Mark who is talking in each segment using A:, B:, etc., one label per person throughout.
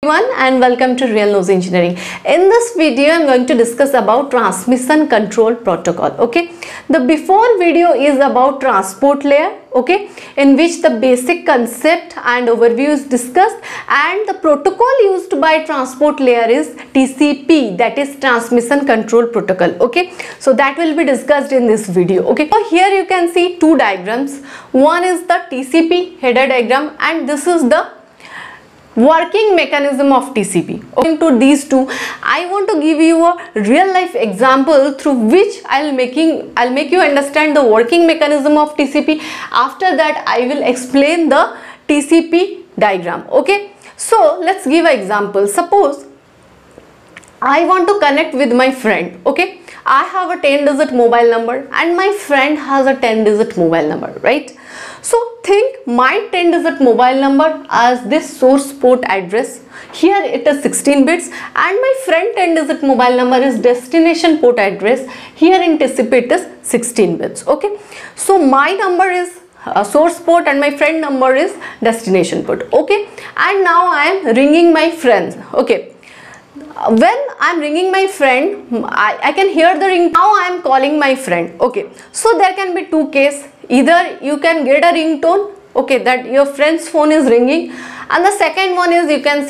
A: And welcome to Real Nose Engineering. In this video I'm going to discuss about transmission control protocol. Okay, the before video is about transport layer, okay, in which the basic concept and overview is discussed, and the protocol used by transport layer is TCP, that is transmission control protocol. Okay, so that will be discussed in this video. Okay, so here you can see two diagrams. One is the TCP header diagram and this is the working mechanism of TCP. Okay, to these two I want to give you a real life example through which I'll make you understand the working mechanism of TCP. After that I will explain the TCP diagram. Okay, so let's give an example. Suppose I want to connect with my friend. Okay, I have a 10-digit mobile number and my friend has a 10-digit mobile number, right? So think my 10-digit mobile number as this source port address. Here it is 16 bits and my friend 10-digit mobile number is destination port address. Here in TCP it is 16 bits. Okay, so my number is source port and my friend number is destination port. Okay, and now I am ringing my friends. Okay, when I am ringing my friend, I can hear the ring. Now I am calling my friend. Okay, so there can be two cases. Either you can get a ringtone, okay, that your friend's phone is ringing, and the second one is you can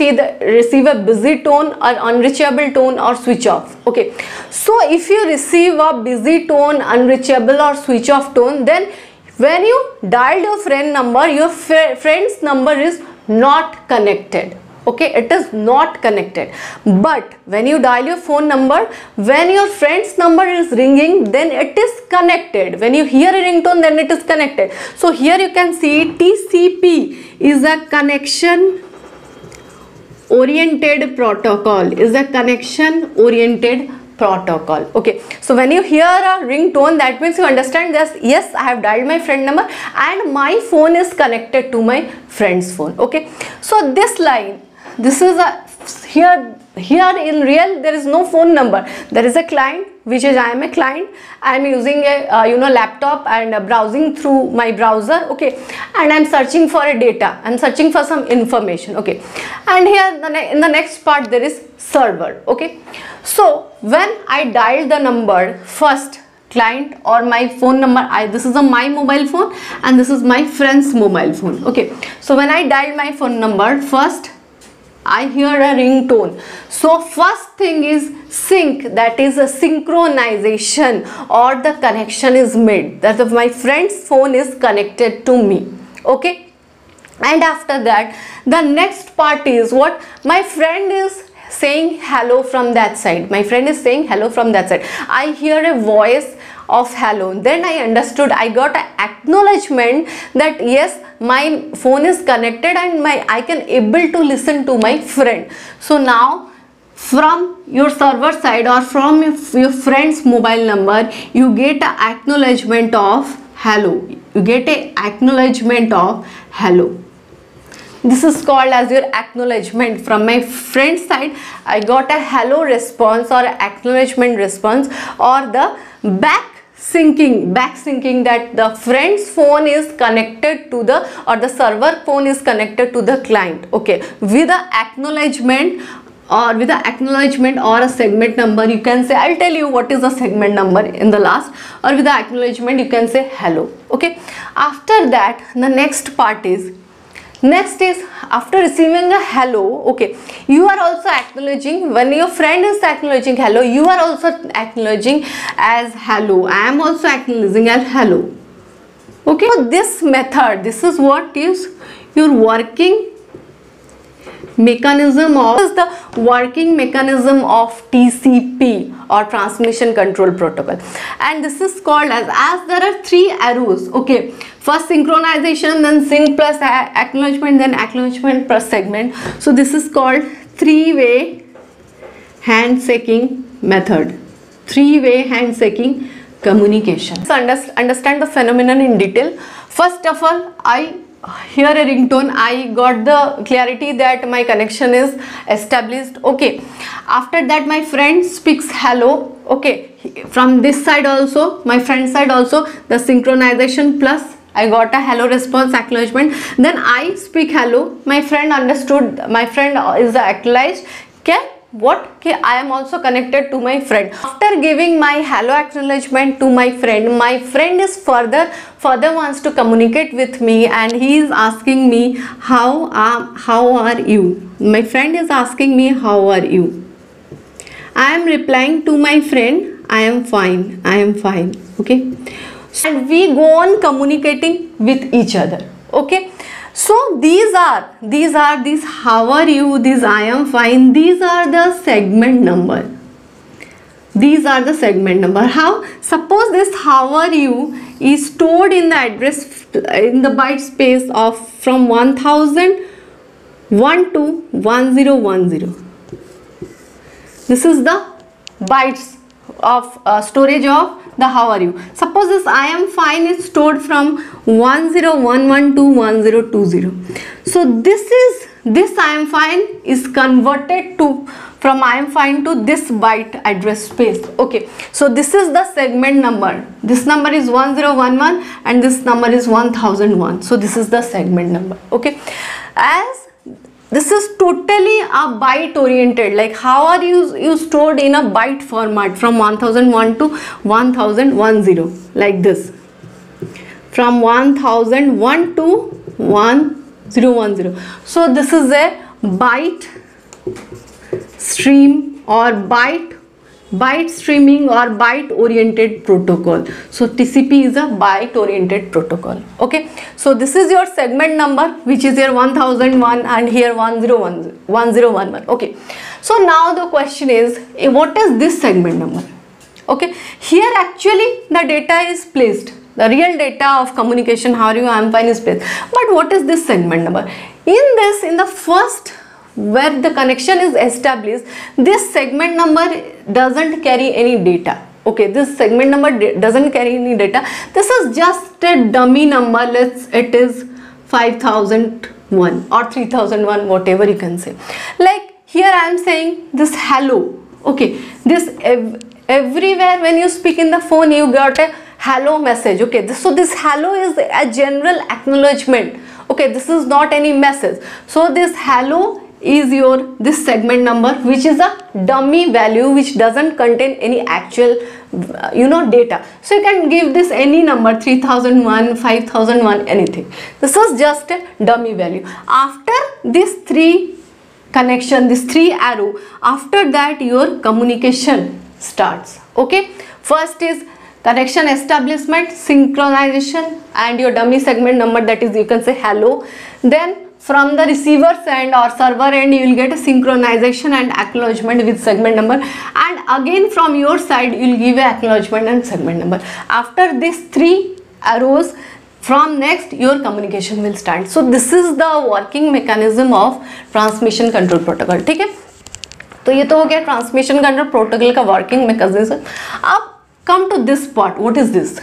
A: receive a busy tone or unreachable tone or switch off. Okay, so if you receive a busy tone, unreachable or switch off tone, then when you dial your friend number, your friend's number is not connected. Okay, it is not connected. But when you dial your phone number, when your friend's number is ringing, then it is connected. When you hear a ringtone, then it is connected. So here you can see TCP is a connection oriented protocol. Okay, so when you hear a ringtone, that means you understand that yes, I have dialed my friend number and my phone is connected to my friend's phone. Okay, so this line, this is a here in real there is no phone number. There is a client, which is I am a client. I am using a laptop and browsing through my browser. Okay, and I am searching for a data. I am searching for some information. Okay, and here in the next part there is server. Okay, so when I dial the number first, client or my phone number, this is my mobile phone and this is my friend's mobile phone. Okay, so when I dial my phone number first, I hear a ringtone. So first thing is sync, that is a synchronization or the connection is made, that if my friend's phone is connected to me. Okay, and after that the next part is what my friend is saying hello from that side. My friend is saying hello from that side. I hear a voice of hello, then I understood, I got an acknowledgement that yes, my phone is connected and I can able to listen to my friend. So now from your server side or from your friend's mobile number, you get an acknowledgement of hello. This is called as your acknowledgement. From my friend's side, I got a hello response or acknowledgement response, or the back syncing, that the friend's phone is connected to the, or the server phone is connected to the client. Okay, with the acknowledgement or a segment number, you can say, I'll tell you what is the segment number in the last, or with the acknowledgement you can say hello. Okay, after that the next part is, after receiving a hello, okay, you are also acknowledging. When your friend is acknowledging hello, you are also acknowledging as hello. I am also acknowledging as hello. Okay, so this method, this is what is your working mechanism of, is the working mechanism of TCP or transmission control protocol, and this is called as there are three arrows. Okay, first synchronization, then sync plus acknowledgement, then acknowledgement plus segment. So this is called three-way handshaking method, three-way handshaking communication. So understand the phenomenon in detail. First of all, I hear a ringtone, I got the clarity that my connection is established. Okay, after that my friend speaks hello. Okay, from this side also, my friend side also, the synchronization plus I got a hello response acknowledgement. Then I speak hello. My friend understood. My friend is acknowledged. Okay, what? Okay, I am also connected to my friend. After giving my hello acknowledgement to my friend is further wants to communicate with me, and he is asking me how are you. My friend is asking me how are you. I am replying to my friend, I am fine. Okay, and we go on communicating with each other. Okay, so these how are you, these I am fine, these are the segment number. How? Suppose this how are you is stored in the address in the byte space of from 1001 to 1010. This is the bytes of storage of the how are you. Suppose this I am fine is stored from 1011 to 1020. So this I am fine is converted to from I am fine to this byte address space. Okay, so this is the segment number. This number is 1011 and this number is 1001. So this is the segment number. Okay, as this is totally a byte oriented, like how are you stored in a byte format from 1001 to 1010, like this, from 1001 to 1010. So this is a byte stream or byte streaming or byte oriented protocol. So TCP is a byte oriented protocol. Okay, so this is your segment number, which is your 1001 and here 1011. Okay, so now the question is, what is this segment number? Okay, here actually the data is placed, the real data of communication, how are you, I am fine is placed, but what is this segment number? In the first where the connection is established, this segment number doesn't carry any data. Okay, this segment number doesn't carry any data. This is just a dummy number. It is 5001 or 3001, whatever you can say. Like here I am saying this hello. Okay, this everywhere when you speak in the phone you got a hello message. Okay, so this hello is a general acknowledgement. Okay, this is not any message. So this hello is this segment number, which is a dummy value which doesn't contain any actual data. So you can give this any number, 3001, 5001, anything. This is just a dummy value. After this three connection, this three arrow, after that your communication starts. Okay, first is connection establishment, synchronization, and your dummy segment number, that is you can say hello. Then from the receiver's end or server end you will get a synchronization and acknowledgement with segment number, and again from your side you will give a acknowledgement and segment number. After these three arrows, from next your communication will start. So this is the working mechanism of transmission control protocol. ठीक है, तो ये तो हो गया transmission control protocol का working mechanism. अब come to this part. What is this?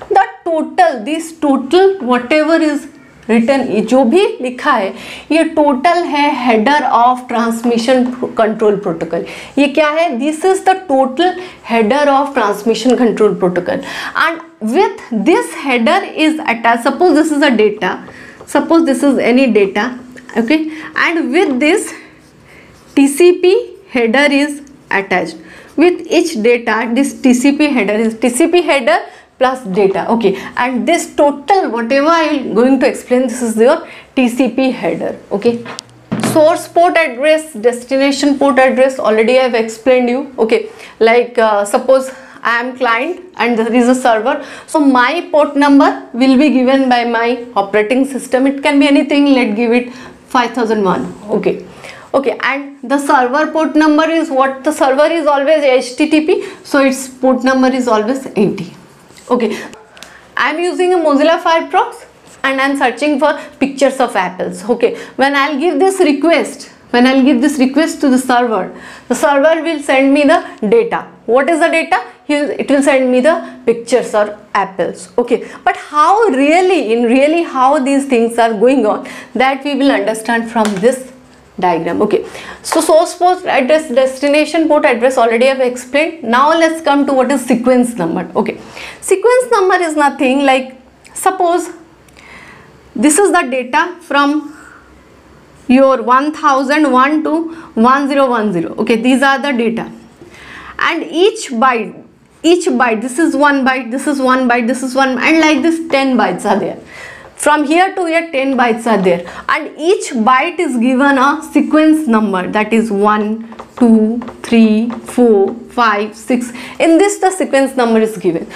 A: The total, this total whatever is written, जो भी लिखा है ये टोटल है header of transmission control protocol. ये क्या है? This is the total header of transmission control protocol, and with this header is attach. Suppose this is a data, suppose this is any data. Okay, and with this TCP header is attached. With each data, this TCP header is TCP header plus data. Okay, and this total whatever I am going to explain, this is your TCP header. Okay, source port address, destination port address, already I have explained you. Okay, like suppose I am client and there is a server, so my port number will be given by my operating system. It can be anything, let's give it 5001. Okay, and the server port number is what? The server is always HTTP, so its port number is always 80. Okay, I am using a Mozilla Firefox and I am searching for pictures of apples. Okay, when I will give this request, to the server will send me the data. What is the data? It will send me the pictures or apples. Okay, but how really how these things are going on, that we will understand from this diagram. Okay, so source port address, destination port address, already I have explained. Now let's come to what is sequence number. Okay, sequence number is nothing like Suppose this is the data from your 1001 to 1010. Okay, these are the data, and each byte, this is one byte, this is one byte, this is one, and like this 10 bytes are there. From here to here 10 bytes are there, and each byte is given a sequence number, that is 1, 2, 3, 4, 5, 6. In this the sequence number is given.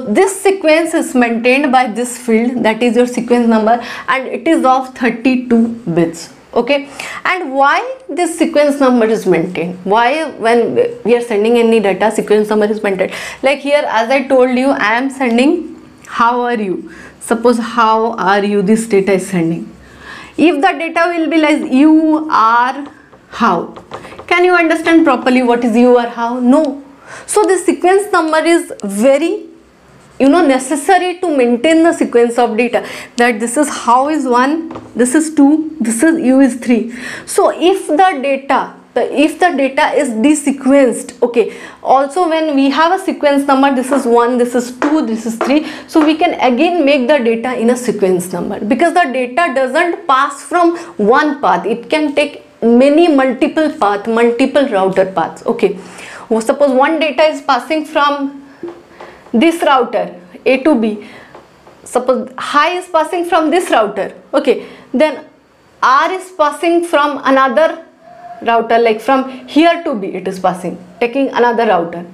A: This sequence is maintained by this field, that is your sequence number, and it is of 32 bits. Okay, and why this sequence number is maintained? Why, when we are sending any data, sequence number is maintained? Like here, as I told you, I am sending how are you. Suppose how are you, this data is sending. If the data will be like you are how, can you understand properly what is you or how? No. So this sequence number is very necessary to maintain the sequence of data, that this is how is 1, this is 2, this is u is 3. So if the data is desequenced, okay, also when we have a sequence number, this is 1, this is 2, this is 3, so we can again make the data in a sequence number, because the data doesn't pass from one path, it can take multiple paths, multiple router paths. Okay, suppose one data is passing from this router A to B, suppose high is passing from this router, okay, then R is passing from another router, like from here to B it is passing, taking another router.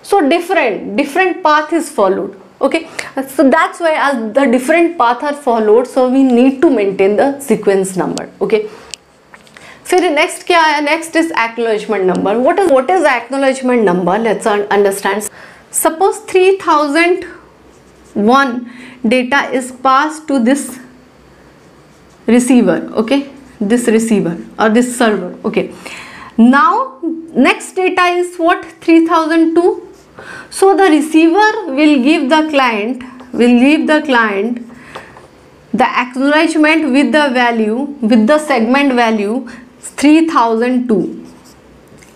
A: So different path is followed. Okay, so that's why as the different paths are followed, so we need to maintain the sequence number. Okay, फिर next क्या है? Next is acknowledgement number. What is acknowledgement number? Let's understand. Suppose 3001 data is passed to this receiver. Okay, this receiver or this server. Okay, now next data is what? 3002. So the receiver will give the client the acknowledgement with the value, with the segment value 3002.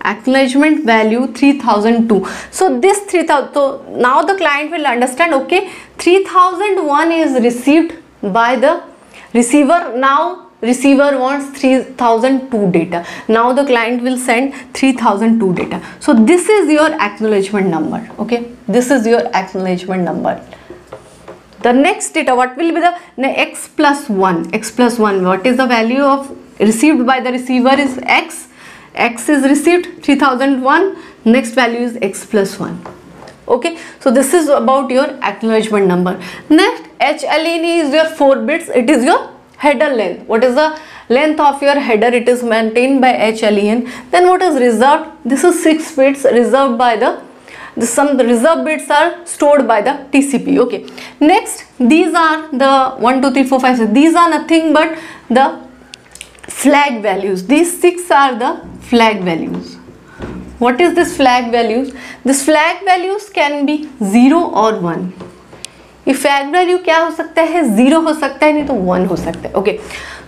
A: Acknowledgement value 3002. So this 3000, so now the client will understand, okay, 3001 is received by the receiver. Now receiver wants 3002 data. Now the client will send 3002 data. So this is your acknowledgement number. Okay, this is your acknowledgement number. The next data, what will be the x plus 1? X plus 1, what is the value of received by the receiver is x. X is received 3001, next value is x plus 1. Okay, so this is about your acknowledgement number. Next, HLN is your 4 bits, it is your header length. What is the length of your header? It is maintained by HLEN. Then what is reserved? This is 6 bits reserved by some reserved bits are stored by the TCP. Okay, next, these are the 1 2 3 4 5 6. These are nothing but the flag values. These 6 are the flag values. What is this flag values? This flag values can be 0 or 1. ये flag value क्या हो सकता है? 0 हो सकता है, नहीं तो 1 हो सकता है. Okay,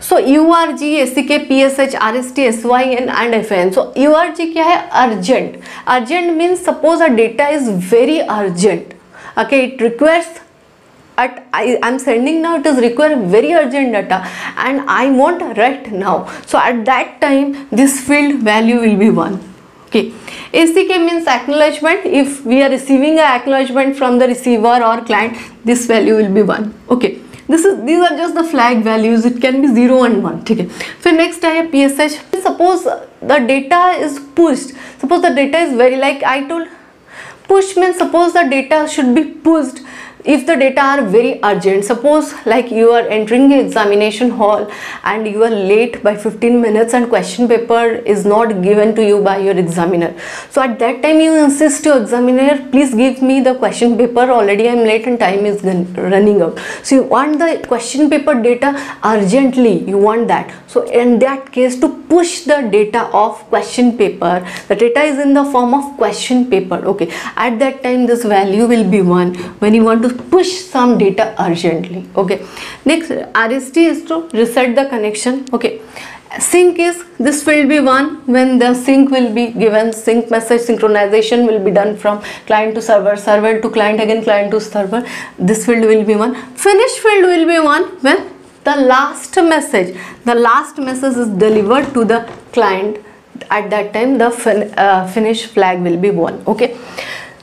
A: so URG, SCK, PSH, RST, SYN and FN. So URG क्या है? Urgent. Urgent means suppose a data is very urgent. Okay, it requires I'm sending now, it is require very urgent data and I want right now. So at that time this field value will be 1. Okay, ACK means acknowledgement. If we are receiving an acknowledgement from the receiver or client, this value will be 1. Okay, these are just the flag values. It can be 0 and 1. Okay, so next I have PSH. Suppose the data is pushed. Suppose the data is very, like I told, push means suppose the data should be pushed if the data are very urgent. Suppose like you are entering the examination hall and you are late by 15 minutes and question paper is not given to you by your examiner. So at that time you insist to your examiner, please give me the question paper, already I am late and time is running out. So you want the question paper data urgently, you want that. So in that case, to push the data of question paper, the data is in the form of question paper. Okay, at that time this value will be 1 when you want to push some data urgently. Okay, next RST is to reset the connection. Okay, Sync is, this will be 1 when the sync will be given, sync message synchronization will be done from client to server, server to client, again client to server, this field will be 1. Finish field will be 1 when the last message is delivered to the client. At that time the finish flag will be 1. Okay,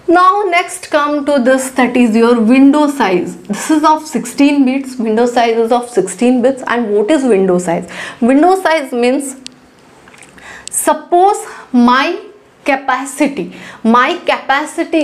A: now next come to this, that is your window size. This is of 16 bits, window size is of 16 bits. And what is window size? Window size means, suppose my capacity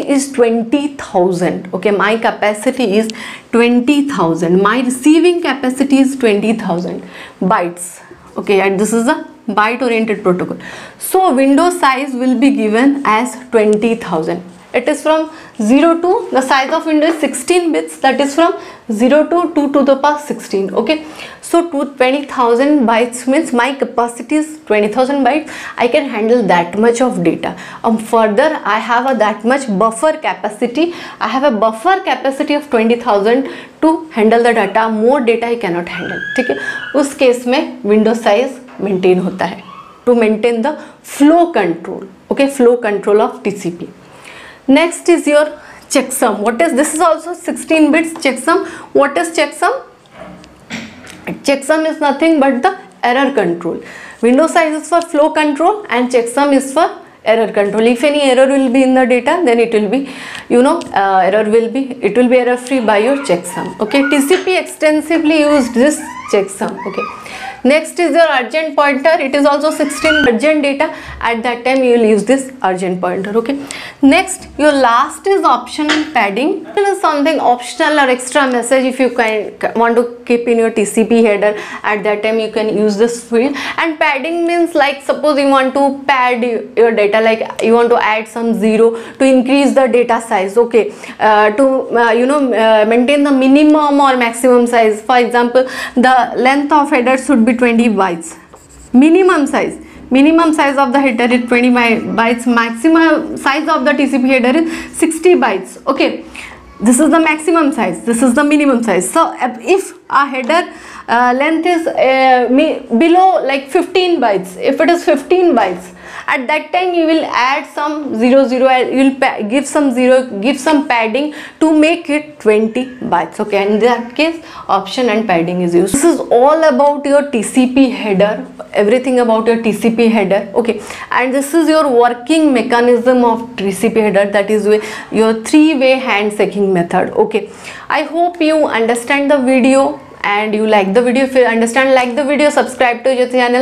A: is 20,000. okay, my capacity is 20,000, my receiving capacity is 20,000 bytes. okay, and this is a byte oriented protocol. So window size will be given as 20,000. It is from 0 to, the size of window is 16 bits, that is from 0 to 2 to the power 16. okay, so 20,000 bytes means my capacity is 20,000 bytes. I can handle that much of data. Further I have that much buffer capacity. I have a buffer capacity of 20,000 to handle the data. More data I cannot handle. ठीक है, उस case में window size maintain होता है to maintain the flow control. okay, flow control of TCP. Next is your checksum. What is this? Is also 16 bits checksum. What is checksum? Checksum is nothing but the error control. Window size is for flow control and checksum is for error control. If any error will be in the data, then it will be, it will be error free by your checksum. okay, TCP extensively used this checksum. okay, next is your urgent pointer. It is also 16 urgent data. At that time you will use this urgent pointer. okay, next your last is option and padding. It is something optional or extra message. If you want to keep in your TCP header, at that time you can use this field. And padding means, like suppose you want to pad your data, like you want to add some 0 to increase the data size. okay, to maintain the minimum or maximum size. For example, the length of header should be 20 bytes. Minimum size of the header is 20 bytes. Maximum size of the TCP header is 60 bytes. okay, this is the maximum size, this is the minimum size. So if a header length is below like 15 bytes, if it is 15 bytes, at that time you will add some 00, you will give some padding to make it 20 bytes. okay, and in that case option and padding is used. This is all about your TCP header, everything about your TCP header. okay, and this is your working mechanism of TCP header, that is your 3-way handshaking method. okay, I hope you understand the video and you like the video. If you understand, like the video, subscribe to your channel.